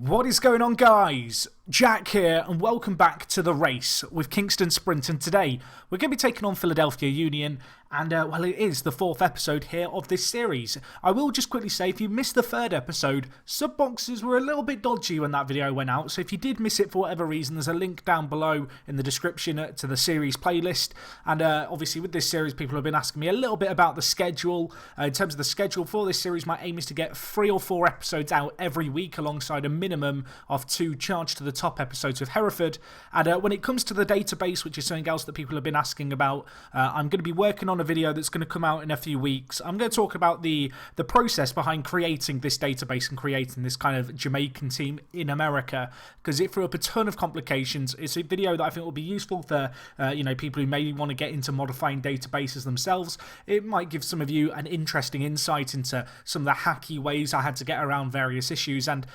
What is going on, guys? Jack here, and welcome back to The Race with Kingston Sprint. And today we're going to be taking on Philadelphia Union, and well, it is the 4th episode here of this series. I will just quickly say, if you missed the 3rd episode, sub boxes were a little bit dodgy when that video went out, so if you did miss it for whatever reason, there's a link down below in the description to the series playlist. And obviously with this series, people have been asking me a little bit about the schedule. In terms of the schedule for this series, my aim is to get 3 or 4 episodes out every week alongside a minimum of 2 Charge to the Top episodes with Hereford. And when it comes to the database, which is something else that people have been asking about, I'm going to be working on a video that's going to come out in a few weeks. I'm going to talk about the process behind creating this database and creating this kind of Jamaican team in America, because it threw up a ton of complications. It's a video that I think will be useful for people who may want to get into modifying databases themselves. It might give some of you an interesting insight into some of the hacky ways I had to get around various issues, and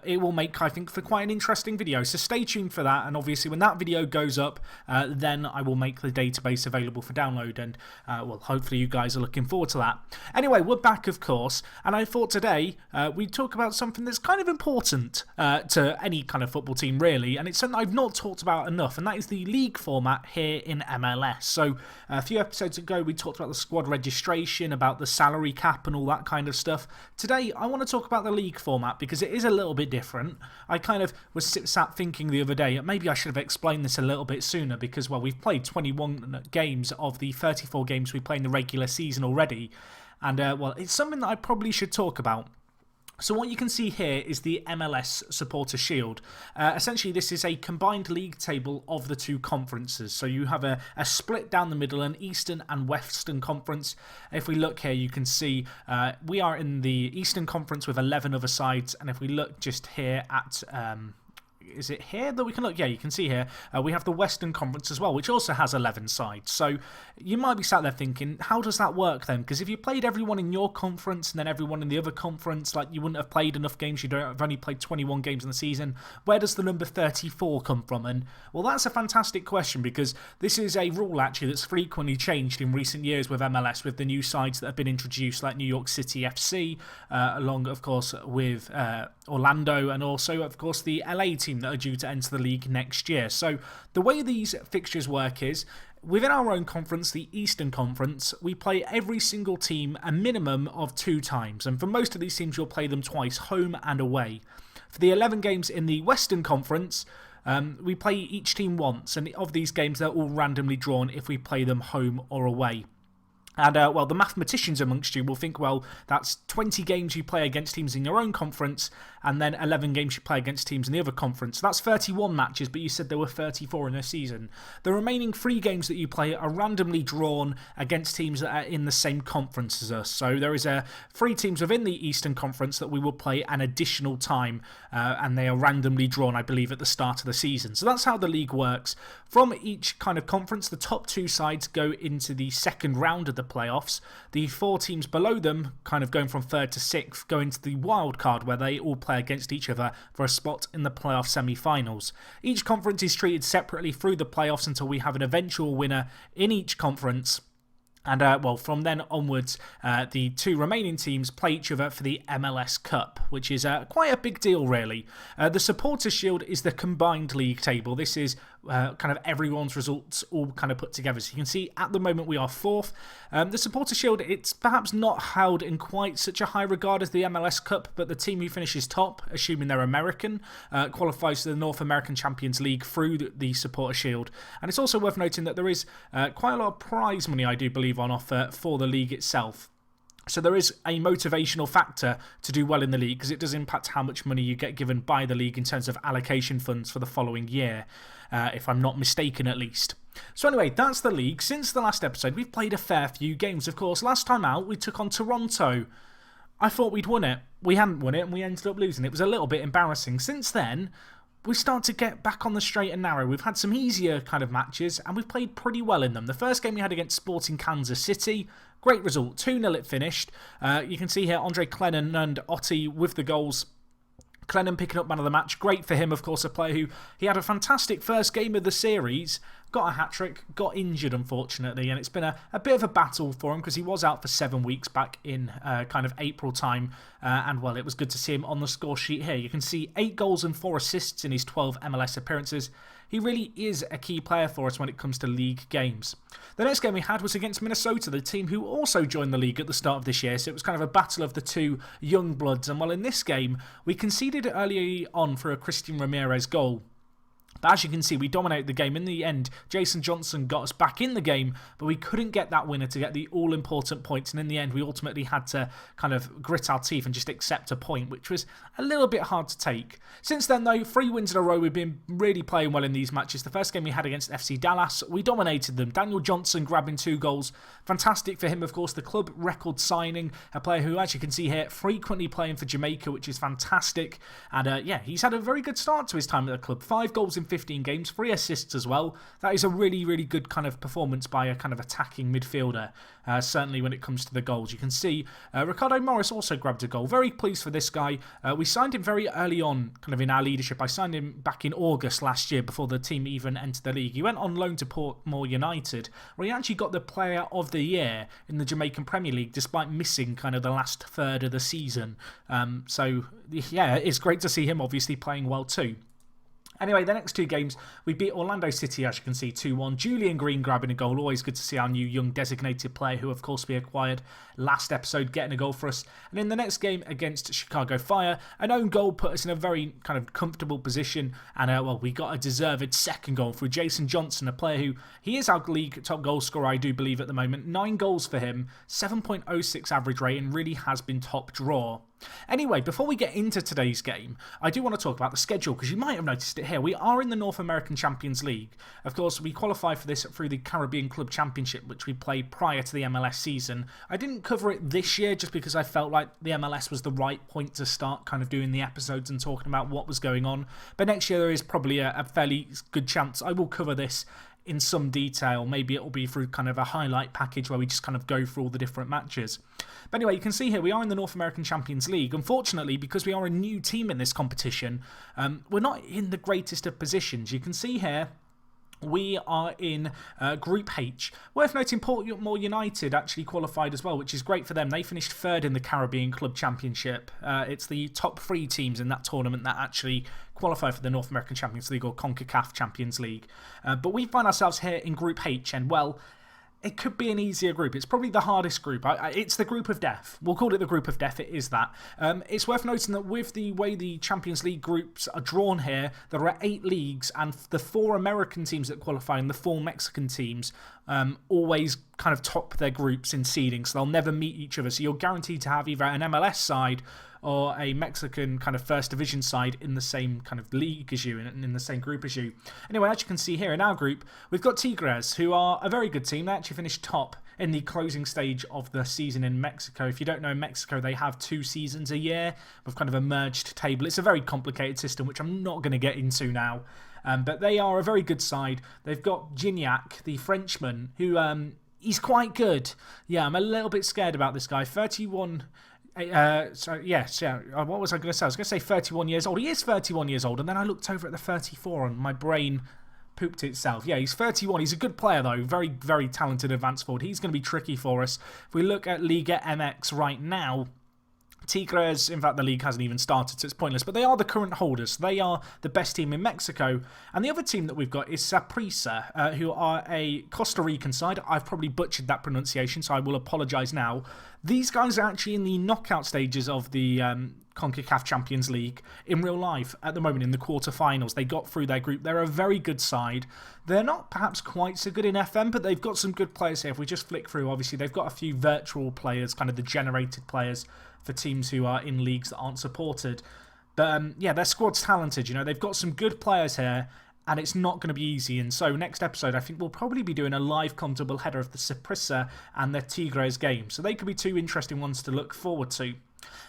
it will make, I think, for quite an interesting video. So stay tuned for that, and obviously when that video goes up, then I will make the database available for download, and well, hopefully you guys are looking forward to that. Anyway, we're back, of course, and I thought today we'd talk about something that's kind of important to any kind of football team, really, and it's something I've not talked about enough, and that is the league format here in MLS. So a few episodes ago we talked about the squad registration, about the salary cap and all that kind of stuff. Today I want to talk about the league format because it is a little bit different. I kind of was sat thinking the other day, maybe I should have explained this a little bit sooner because, well, we've played 21 games of the 34 games we play in the regular season already, and well, it's something that I probably should talk about. So what you can see here is the Mls Supporters Shield. Essentially, this is a combined league table of the 2 conferences. So you have a split down the middle, an Eastern and Western Conference. If we look here, you can see we are in the Eastern Conference with 11 other sides. And if we look just here at... is it here that we can look? Yeah, you can see here we have the Western Conference as well, which also has 11 sides. So you might be sat there thinking, how does that work then? Because if you played everyone in your conference and then everyone in the other conference, like, you wouldn't have played enough games. You'd have only played 21 games in the season. Where does the number 34 come from? And well, that's a fantastic question, because this is a rule actually that's frequently changed in recent years with MLS, with the new sides that have been introduced, like New York City FC, along of course with Orlando, and also of course the LA team that are due to enter the league next year. So the way these fixtures work is, within our own conference, the Eastern Conference, we play every single team a minimum of 2 times, and for most of these teams you'll play them twice, home and away. For the 11 games in the Western Conference, we play each team once, and of these games they're all randomly drawn if we play them home or away. And, well, the mathematicians amongst you will think, well, that's 20 games you play against teams in your own conference, and then 11 games you play against teams in the other conference. That's 31 matches, but you said there were 34 in a season. The remaining 3 games that you play are randomly drawn against teams that are in the same conference as us. So there is 3 teams within the Eastern Conference that we will play an additional time, and they are randomly drawn, I believe, at the start of the season. So that's how the league works. From each kind of conference, the top 2 sides go into the second round of the playoffs. The 4 teams below them, kind of going from 3rd to 6th, go into the wild card, where they all play against each other for a spot in the playoff semi-finals. Each conference is treated separately through the playoffs until we have an eventual winner in each conference. And, well, from then onwards, the 2 remaining teams play each other for the MLS Cup, which is quite a big deal, really. The Supporters Shield is the combined league table. This is kind of everyone's results all kind of put together. So you can see at the moment we are 4th. The Supporters Shield, it's perhaps not held in quite such a high regard as the MLS Cup, but the team who finishes top, assuming they're American, qualifies to the North American Champions League through the Supporters Shield. And it's also worth noting that there is quite a lot of prize money, I do believe, on offer for the league itself. So there is a motivational factor to do well in the league, because it does impact how much money you get given by the league in terms of allocation funds for the following year, if I'm not mistaken at least. So anyway, that's the league. Since the last episode, we've played a fair few games. Of course, last time out, we took on Toronto. I thought we'd won it. We hadn't won it, and we ended up losing. It was a little bit embarrassing. Since then, we start to get back on the straight and narrow. We've had some easier kind of matches, and we've played pretty well in them. The first game we had against Sporting Kansas City, great result, 2-0 it finished. You can see here Andre Clennon and Otti with the goals. Clennon picking up man of the match. Great for him, of course, a player who he had a fantastic first game of the series, got a hat-trick, got injured unfortunately, and it's been a bit of a battle for him because he was out for 7 weeks back in kind of April time, and well, it was good to see him on the score sheet here. You can see 8 goals and 4 assists in his 12 MLS appearances. He really is a key player for us when it comes to league games. The next game we had was against Minnesota, the team who also joined the league at the start of this year, so it was kind of a battle of the two young bloods, and well, in this game, we conceded early on for a Christian Ramirez goal. But as you can see, we dominated the game. In the end, Jason Johnson got us back in the game, but we couldn't get that winner to get the all-important points. And in the end, we ultimately had to kind of grit our teeth and just accept a point, which was a little bit hard to take. Since then, though, 3 wins in a row. We've been really playing well in these matches. The first game we had against FC Dallas, we dominated them. Daniel Johnson grabbing 2 goals. Fantastic for him, of course. The club record signing, a player who, as you can see here, frequently playing for Jamaica, which is fantastic. And yeah, he's had a very good start to his time at the club. 5 goals in 15 games, 3 assists as well. That is a really, really good kind of performance by a kind of attacking midfielder, certainly when it comes to the goals. You can see Ricardo Morris also grabbed a goal. Very pleased for this guy. We signed him very early on, kind of in our leadership. I signed him back in August last year before the team even entered the league. He went on loan to Portmore United, where he actually got the Player of the Year in the Jamaican Premier League, despite missing kind of the last third of the season. So yeah, it's great to see him obviously playing well too. Anyway, the next 2 games, we beat Orlando City, as you can see, 2-1. Julian Green grabbing a goal. Always good to see our new young designated player, who, of course, we acquired last episode, getting a goal for us. And in the next game against Chicago Fire, an own goal put us in a very kind of comfortable position. And, well, we got a deserved second goal through Jason Johnson, a player who, he is our league top goal scorer, I do believe, at the moment. 9 goals for him, 7.06 average rate, and really has been top draw. Anyway, before we get into today's game, I do want to talk about the schedule, because you might have noticed it here. We are in the North American Champions League. Of course, we qualify for this through the Caribbean Club Championship, which we played prior to the MLS season. I didn't cover it this year just because I felt like the MLS was the right point to start kind of doing the episodes and talking about what was going on. But next year there is probably a fairly good chance I will cover this in some detail. Maybe it'll be through kind of a highlight package where we just kind of go through all the different matches. But anyway, you can see here we are in the North American Champions League. Unfortunately, because we are a new team in this competition, we're not in the greatest of positions. You can see here we are in Group H. Worth noting, Portmore United actually qualified as well, which is great for them. They finished 3rd in the Caribbean Club Championship. It's the top 3 teams in that tournament that actually qualify for the North American Champions League, or CONCACAF Champions League. But we find ourselves here in Group H, and well, it could be an easier group. It's probably the hardest group. It's the group of death. We'll call it the group of death. It is that. It's worth noting that with the way the Champions League groups are drawn here, there are 8 leagues, and the 4 American teams that qualify and the 4 Mexican teams always kind of top their groups in seeding, so they'll never meet each other. So you're guaranteed to have either an MLS side or a Mexican kind of first division side in the same kind of league as you, and in the same group as you. Anyway, as you can see here in our group, we've got Tigres, who are a very good team. They actually finished top in the closing stage of the season in Mexico. If you don't know, in Mexico, they have 2 seasons a year with kind of a merged table. It's a very complicated system, which I'm not going to get into now. But they are a very good side. They've got Gignac, the Frenchman, who he's quite good. Yeah, I'm a little bit scared about this guy. 31... so yes, yeah. What was I going to say? I was going to say 31 years old. He is 31 years old, and then I looked over at the 34, and my brain pooped itself. Yeah, he's 31. He's a good player, though. Very, very talented advance forward. He's going to be tricky for us. If we look at Liga MX right now, Tigres, in fact, the league hasn't even started, so it's pointless. But they are the current holders. They are the best team in Mexico. And the other team that we've got is Saprissa, who are a Costa Rican side. I've probably butchered that pronunciation, so I will apologise now. These guys are actually in the knockout stages of the CONCACAF Champions League in real life at the moment, in the quarterfinals. They got through their group. They're a very good side. They're not perhaps quite so good in FM, but they've got some good players here. If we just flick through, obviously, they've got a few virtual players, kind of the generated players for teams who are in leagues that aren't supported. But yeah, their squad's talented. You know, they've got some good players here, and it's not going to be easy. And so next episode, I think we'll probably be doing a live commentable header of the Saprissa and the Tigres game. So they could be 2 interesting ones to look forward to.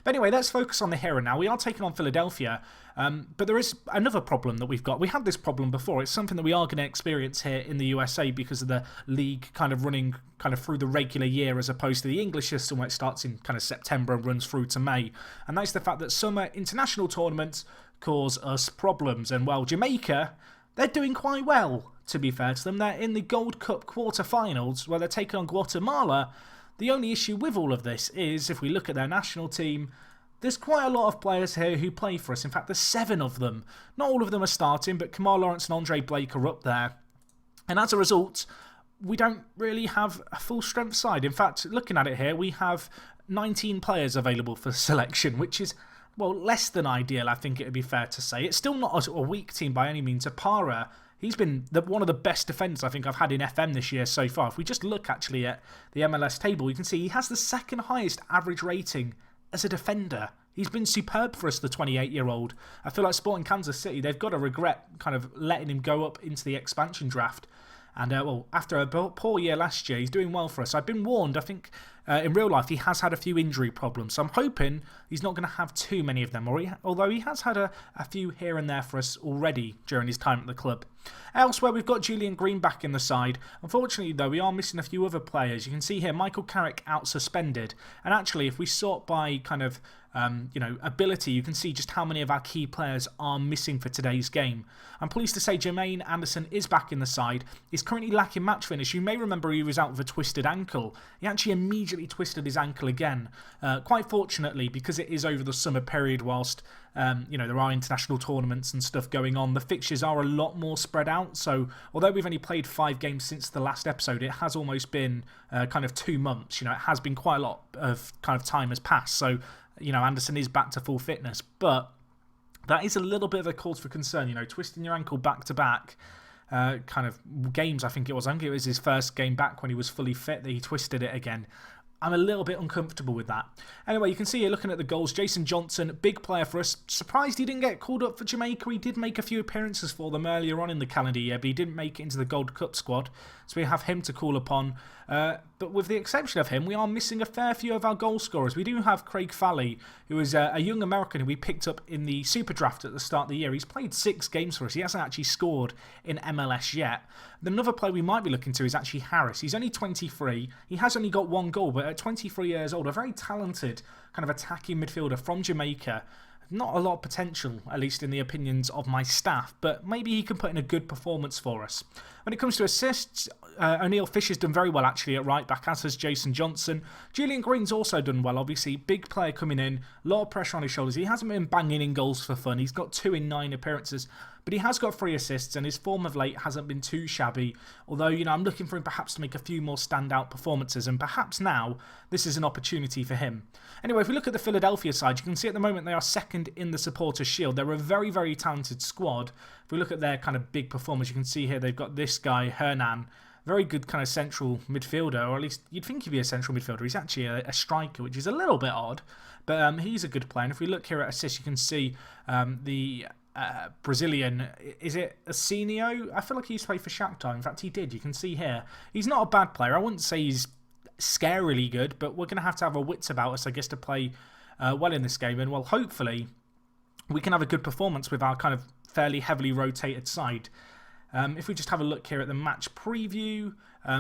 But anyway, let's focus on the here and now. We are taking on Philadelphia, but there is another problem that we've got. We had this problem before. It's something that we are going to experience here in the USA because of the league kind of running kind of through the regular year as opposed to the English system where it starts in kind of September and runs through to May. And that's the fact that summer international tournaments cause us problems. And well, Jamaica, they're doing quite well. to be fair to them. They're in the Gold Cup quarter-finals where they're taking on Guatemala. The only issue with all of this is, if we look at their national team, there's quite a lot of players here who play for us. In fact, there's 7 of them. Not all of them are starting, but Kamal Lawrence and Andre Blake are up there. And as a result, we don't really have a full strength side. In fact, looking at it here, we have 19 players available for selection, which is, well, less than ideal, I think it would be fair to say. It's still not a weak team by any means. Apara, he's been one of the best defenders I think I've had in FM this year so far. If we just look actually at the MLS table, you can see he has the second highest average rating as a defender. He's been superb for us, the 28-year-old. I feel like Sporting Kansas City, they've got to regret kind of letting him go up into the expansion draft. And, well, after a poor year last year, he's doing well for us. I've been warned, I think, in real life, he has had a few injury problems. So I'm hoping he's not going to have too many of them, although he has had a few here and there for us already during his time at the club. Elsewhere, we've got Julian Green back in the side. Unfortunately, though, we are missing a few other players. You can see here, Michael Carrick out suspended. And actually, if we sort by kind of ability, you can see just how many of our key players are missing for today's game. I'm pleased to say Jermaine Anderson is back in the side. He's currently lacking match finish. You may remember he was out with a twisted ankle. He actually immediately twisted his ankle again. Quite fortunately, because it is over the summer period whilst there are international tournaments and stuff going on, the fixtures are a lot more spread out. So although we've only played 5 games since the last episode, it has almost been kind of 2 months. It has been quite a lot of kind of time has passed. So Anderson is back to full fitness, but that is a little bit of a cause for concern. Twisting your ankle back-to-back kind of games, I think it was. I think it was his first game back when he was fully fit that he twisted it again. I'm a little bit uncomfortable with that. Anyway, you can see here looking at the goals, Jason Johnson, big player for us. Surprised he didn't get called up for Jamaica. He did make a few appearances for them earlier on in the calendar year, but he didn't make it into the Gold Cup squad. So we have him to call upon. But with the exception of him, we are missing a fair few of our goal scorers. We do have Craig Falley, who is a young American who we picked up in the Super Draft at the start of the year. He's played 6 games for us. He hasn't actually scored in MLS yet. Another player we might be looking to is actually Harris. He's only 23. He has only got 1 goal, but at 23 years old, a very talented kind of attacking midfielder from Jamaica. Not a lot of potential, at least in the opinions of my staff, but maybe he can put in a good performance for us. When it comes to assists, O'Neill Fisher's done very well actually at right back, as has Jason Johnson. Julian Green's also done well, obviously. Big player coming in, a lot of pressure on his shoulders. He hasn't been banging in goals for fun. He's got 2 in 9 appearances, but he has got 3 assists, and his form of late hasn't been too shabby. Although, I'm looking for him perhaps to make a few more standout performances, and perhaps now this is an opportunity for him. Anyway, if we look at the Philadelphia side, you can see at the moment they are second in the Supporters Shield. They're a very, very talented squad. If we look at their kind of big performers, you can see here they've got this guy, Hernan, very good kind of central midfielder, or at least you'd think he'd be a central midfielder. He's actually a striker, which is a little bit odd, but he's a good player. And if we look here at assists, you can see the Brazilian, is it Asenio? I feel like he used to play for Shakhtar. In fact, he did. You can see here. He's not a bad player. I wouldn't say he's scarily good, but we're going to have our wits about us, I guess, to play well in this game. And, well, hopefully we can have a good performance with our kind of fairly heavily rotated side. If we just have a look here at the match preview,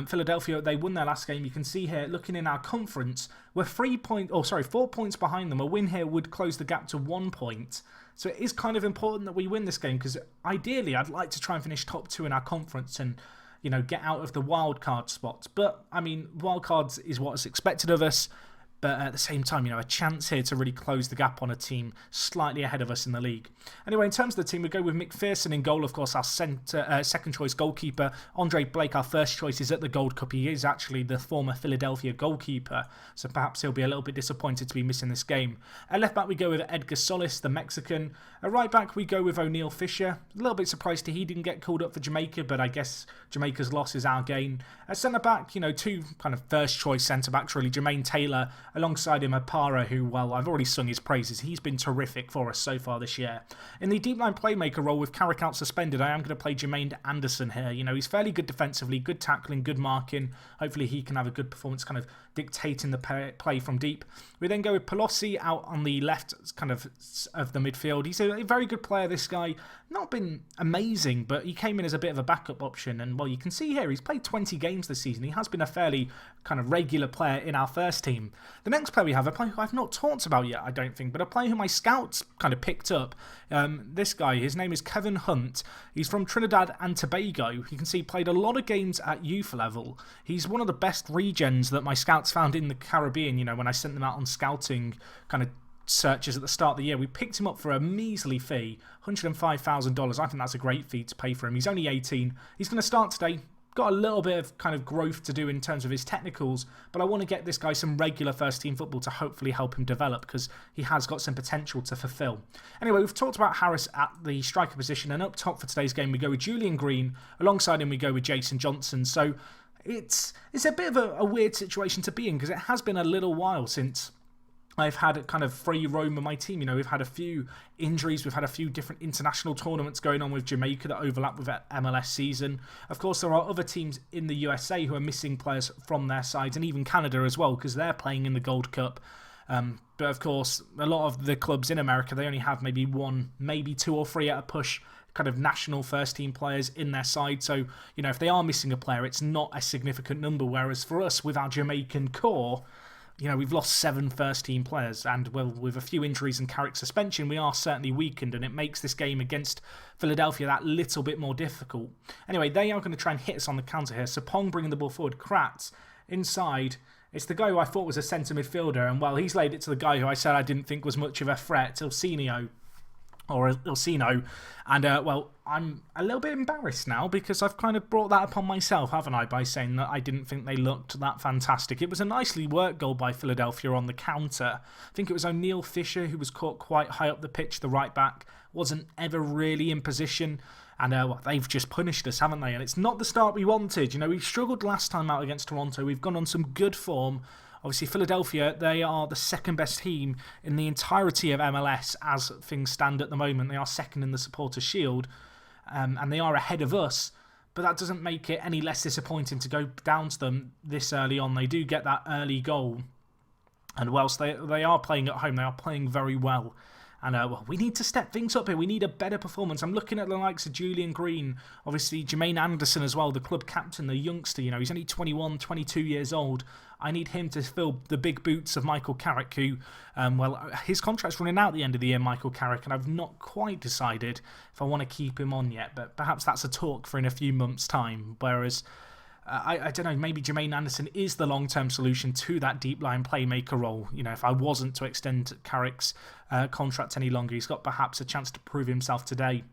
Philadelphia, they won their last game. You can see here, looking in our conference, we're 4 points behind them. A win here would close the gap to 1 point. So it is kind of important that we win this game, because ideally I'd like to try and finish top 2 in our conference and, get out of the wildcard spots. But, I mean, wildcards is what is expected of us. But at the same time, a chance here to really close the gap on a team slightly ahead of us in the league. Anyway, in terms of the team, we go with McPherson in goal, of course, our second choice goalkeeper. Andre Blake, our first choice, is at the Gold Cup. He is actually the former Philadelphia goalkeeper, so perhaps he'll be a little bit disappointed to be missing this game. At left back, we go with Edgar Solis, the Mexican. At right back, we go with O'Neill Fisher. A little bit surprised he didn't get called up for Jamaica, but I guess Jamaica's loss is our gain. At centre back, 2 kind of first choice centre backs, really. Jermaine Taylor, alongside him Apara, who, well, I've already sung his praises. He's been terrific for us so far this year. In the deep line playmaker role with Carrick out suspended, I am going to play Jermaine Anderson here. He's fairly good defensively, good tackling, good marking. Hopefully he can have a good performance, kind of dictating the play from deep. We then go with Pelosi out on the left kind of the midfield. He's a very good player, this guy. Not been amazing, but he came in as a bit of a backup option. And, well, you can see here he's played 20 games this season. He has been a fairly kind of regular player in our first team. The next player we have, a player who I've not talked about yet, I don't think, but a player who my scouts kind of picked up. This guy, his name is Kevin Hunt. He's from Trinidad and Tobago. You can see he played a lot of games at youth level. He's one of the best regens that my scouts found in the Caribbean, when I sent them out on scouting kind of searches at the start of the year. We picked him up for a measly fee, $105,000. I think that's a great fee to pay for him. He's only 18. He's going to start today. Got a little bit of kind of growth to do in terms of his technicals, but I want to get this guy some regular first team football to hopefully help him develop, because he has got some potential to fulfill. Anyway, we've talked about Harris at the striker position, and up top for today's game we go with Julian Green. Alongside him we go with Jason Johnson. So it's a bit of a weird situation to be in, because it has been a little while since I've had a kind of free roam of my team. We've had a few injuries. We've had a few different international tournaments going on with Jamaica that overlap with that MLS season. Of course, there are other teams in the USA who are missing players from their sides, and even Canada as well, because they're playing in the Gold Cup. But of course, a lot of the clubs in America, they only have maybe one, maybe two or three at a push kind of national first team players in their side. So, if they are missing a player, it's not a significant number. Whereas for us, with our Jamaican core, we've lost 7 first-team players, and with a few injuries and Carrick's suspension, we are certainly weakened, and it makes this game against Philadelphia that little bit more difficult. Anyway, they are going to try and hit us on the counter here. Sapong bringing the ball forward. Kratz inside. It's the guy who I thought was a centre midfielder, and, he's laid it to the guy who I said I didn't think was much of a threat, Ilsinho. And, I'm a little bit embarrassed now, because I've kind of brought that upon myself, haven't I, by saying that I didn't think they looked that fantastic. It was a nicely worked goal by Philadelphia on the counter. I think it was O'Neill Fisher who was caught quite high up the pitch, the right back. Wasn't ever really in position. And they've just punished us, haven't they? And it's not the start we wanted. We struggled last time out against Toronto. We've gone on some good form. Obviously, Philadelphia, they are the second best team in the entirety of MLS as things stand at the moment. They are second in the Supporters Shield, and they are ahead of us. But that doesn't make it any less disappointing to go down to them this early on. They do get that early goal. And whilst they are playing at home, they are playing very well. And we need to step things up here. We need a better performance. I'm looking at the likes of Julian Green, obviously Jermaine Anderson as well, the club captain, the youngster. He's only 21, 22 years old. I need him to fill the big boots of Michael Carrick, who, his contract's running out at the end of the year, Michael Carrick, and I've not quite decided if I want to keep him on yet. But perhaps that's a talk for in a few months' time. Whereas I don't know, maybe Jermaine Anderson is the long-term solution to that deep-line playmaker role. If I wasn't to extend Carrick's contract any longer, he's got perhaps a chance to prove himself today.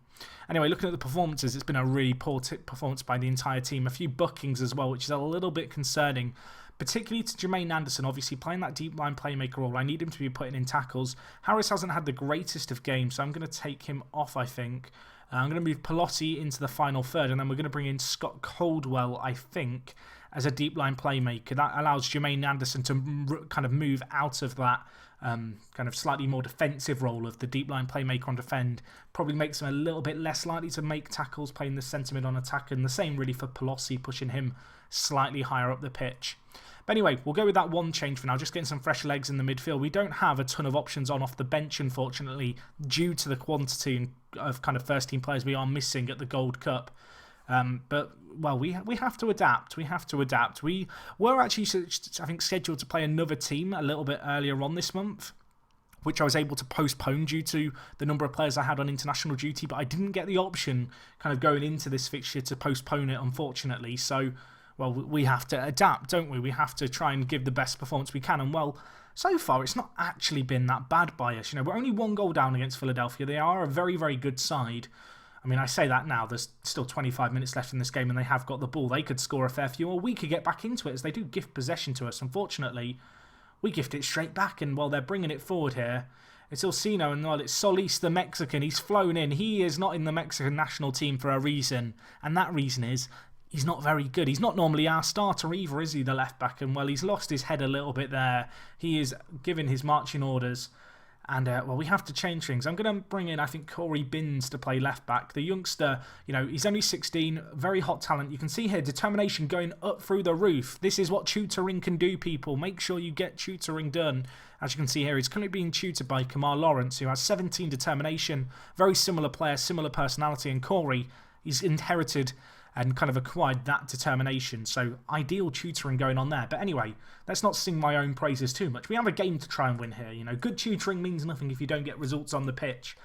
Anyway, looking at the performances, it's been a really poor performance by the entire team. A few bookings as well, which is a little bit concerning, particularly to Jermaine Anderson, obviously playing that deep-line playmaker role. I need him to be putting in tackles. Harris hasn't had the greatest of games, so I'm going to take him off, I think. I'm going to move Pelosi into the final third, and then we're going to bring in Scott Caldwell, I think, as a deep-line playmaker. That allows Jermaine Anderson to kind of move out of that kind of slightly more defensive role of the deep-line playmaker on defend. Probably makes him a little bit less likely to make tackles, playing the centre mid on attack, and the same really for Pelosi, pushing him slightly higher up the pitch. But anyway, we'll go with that one change for now, just getting some fresh legs in the midfield. We don't have a ton of options on off the bench, unfortunately, due to the quantity of kind of first-team players we are missing at the Gold Cup. But we have to adapt. We have to adapt. We were actually, I think, scheduled to play another team a little bit earlier on this month, which I was able to postpone due to the number of players I had on international duty, but I didn't get the option kind of going into this fixture to postpone it, unfortunately. So, we have to adapt, don't we? We have to try and give the best performance we can. And, so far, it's not actually been that bad by us. We're only 1 goal down against Philadelphia. They are a very, very good side. I mean, I say that now. There's still 25 minutes left in this game, and they have got the ball. They could score a fair few, or we could get back into it, as they do gift possession to us. Unfortunately, we gift it straight back, and, they're bringing it forward here. It's Ilsinho, and, it's Solis, the Mexican. He's flown in. He is not in the Mexican national team for a reason, and that reason is he's not very good. He's not normally our starter either, is he, the left-back? And, he's lost his head a little bit there. He is giving his marching orders. And, we have to change things. I'm going to bring in, I think, Corey Binns to play left-back. The youngster, he's only 16, very hot talent. You can see here, determination going up through the roof. This is what tutoring can do, people. Make sure you get tutoring done. As you can see here, he's currently being tutored by Kamar Lawrence, who has 17 determination. Very similar player, similar personality. And Corey, he's inherited and kind of acquired that determination. So ideal tutoring going on there. But anyway, let's not sing my own praises too much. We have a game to try and win here. You know, good tutoring means nothing if you don't get results on the pitch.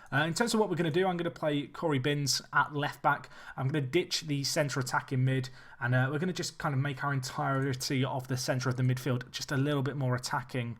In terms of what we're going to do, I'm going to play Corey Binns at left back. I'm going to ditch the centre attack in mid, and we're going to just kind of make our entirety of the centre of the midfield just a little bit more attacking.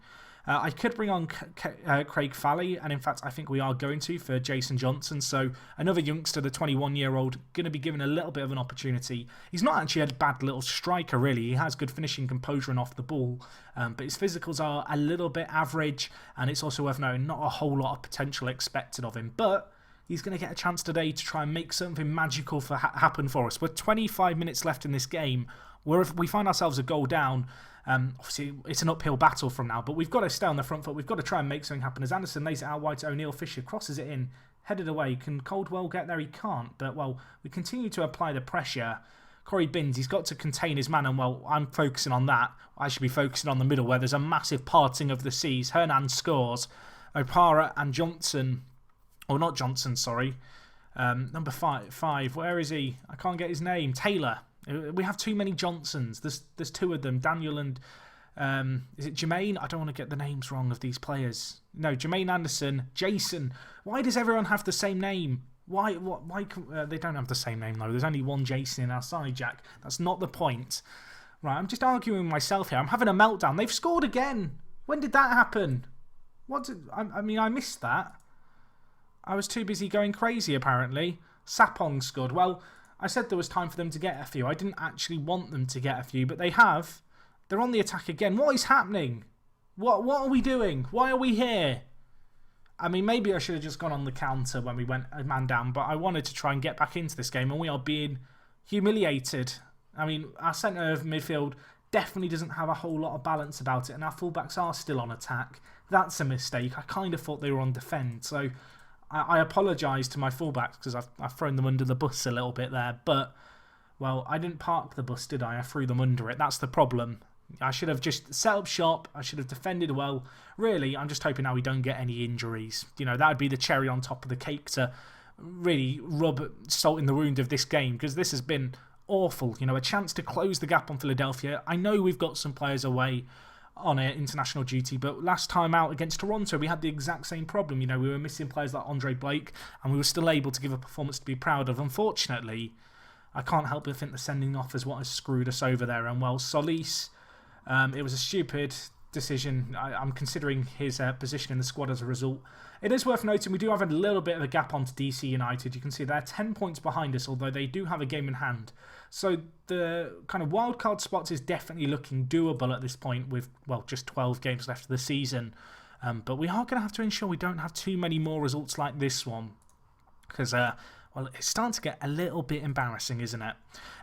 I could bring on Craig Falley, and in fact I think we are going to for Jason Johnson. So another youngster, the 21-year-old, going to be given a little bit of an opportunity. He's not actually a bad little striker really. He has good finishing, composure and off the ball. But his physicals are a little bit average, and it's also worth noting not a whole lot of potential expected of him. But he's going to get a chance today to try and make something magical happen for us. With 25 minutes left in this game, where if we find ourselves a goal down, obviously it's an uphill battle from now, but we've got to stay on the front foot. We've got to try and make something happen. As Anderson lays it out wide to O'Neill, Fisher crosses it in, headed away. Can Caldwell get there? He can't. But, well, we continue to apply the pressure. Corey Binns, he's got to contain his man, and, well, I'm focusing on that. I should be focusing on the middle where there's a massive parting of the seas. Hernan scores. Opara and Johnson, or not Johnson, sorry. Number five, where is he? I can't get his name. Taylor. We have too many Johnsons. There's two of them. Daniel and is it Jermaine? I don't want to get the names wrong of these players. No, Jermaine Anderson, Jason. Why does everyone have the same name? Why they don't have the same name though. There's only one Jason in our side, Jack. That's not the point. Right, I'm just arguing with myself here. I'm having a meltdown. They've scored again. When did that happen? I mean, I missed that. I was too busy going crazy apparently. Sapong scored. Well, I said there was time for them to get a few. I didn't actually want them to get a few, but they have. They're on the attack again. What is happening? What are we doing? Why are we here? I mean, maybe I should have just gone on the counter when we went a man down, but I wanted to try and get back into this game, and we are being humiliated. I mean, our centre of midfield definitely doesn't have a whole lot of balance about it, and our fullbacks are still on attack. That's a mistake. I kind of thought they were on defend, so I apologise to my fullbacks because I've thrown them under the bus a little bit there. But, well, I didn't park the bus, did I? I threw them under it. That's the problem. I should have just set up shop. I should have defended well. Really, I'm just hoping now we don't get any injuries. You know, that would be the cherry on top of the cake to really rub salt in the wound of this game, because this has been awful. You know, a chance to close the gap on Philadelphia. I know we've got some players away on international duty, but last time out against Toronto we had the exact same problem. You know, we were missing players like Andre Blake, and we were still able to give a performance to be proud of. Unfortunately, I can't help but think the sending off is what has screwed us over there. And, well, Solis, it was a stupid decision. I'm considering his position in the squad as a result. It is worth noting we do have a little bit of a gap onto DC United. You can see they're 10 points behind us, although they do have a game in hand. So the kind of wildcard spots is definitely looking doable at this point with, well, just 12 games left of the season. But we are going to have to ensure we don't have too many more results like this one, because, well, it's starting to get a little bit embarrassing, isn't it?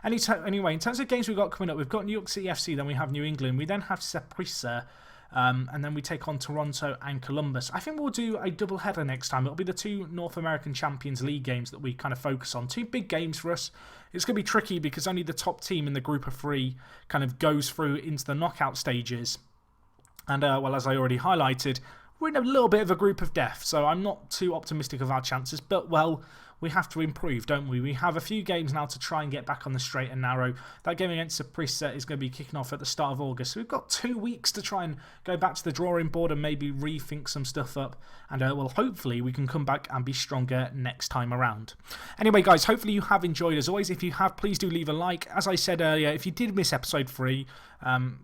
Anyway, in terms of games we've got coming up, we've got New York City FC, then we have New England. We then have Saprissa, and then we take on Toronto and Columbus. I think we'll do a double header next time. It'll be the two North American Champions League games that we kind of focus on. Two big games for us. It's going to be tricky because only the top team in the group of three kind of goes through into the knockout stages. And, well, as I already highlighted, we're in a little bit of a group of death, so I'm not too optimistic of our chances. But, well, we have to improve, don't we? We have a few games now to try and get back on the straight and narrow. That game against Saprissa is going to be kicking off at the start of August. So we've got 2 weeks to try and go back to the drawing board and maybe rethink some stuff up. And, well, hopefully we can come back and be stronger next time around. Anyway, guys, hopefully you have enjoyed. As always, if you have, please do leave a like. As I said earlier, if you did miss episode 3,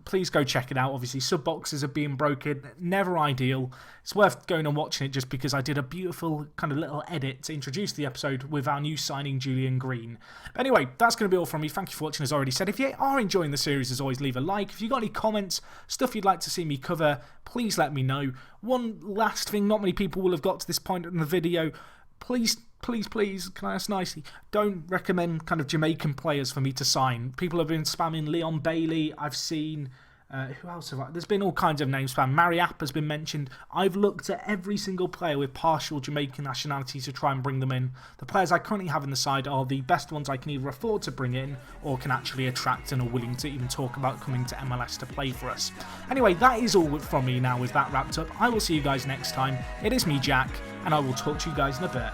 please go check it out. Obviously, sub boxes are being broken. Never ideal. It's worth going and watching it just because I did a beautiful kind of little edit to introduce the episode with our new signing, Julian Green. But anyway, that's going to be all from me. Thank you for watching, as I already said. If you are enjoying the series, as always, leave a like. If you've got any comments, stuff you'd like to see me cover, please let me know. One last thing, not many people will have got to this point in the video. Please, can I ask nicely, don't recommend kind of Jamaican players for me to sign. People have been spamming Leon Bailey. I've seen, who else have I? There's been all kinds of names spammed. Mariap has been mentioned. I've looked at every single player with partial Jamaican nationality to try and bring them in. The players I currently have in the side are the best ones I can either afford to bring in or can actually attract and are willing to even talk about coming to MLS to play for us. Anyway, that is all from me now with that wrapped up. I will see you guys next time. It is me, Jack, and I will talk to you guys in a bit.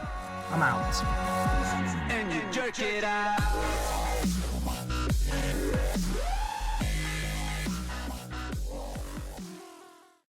I'm out. And you jerk it out.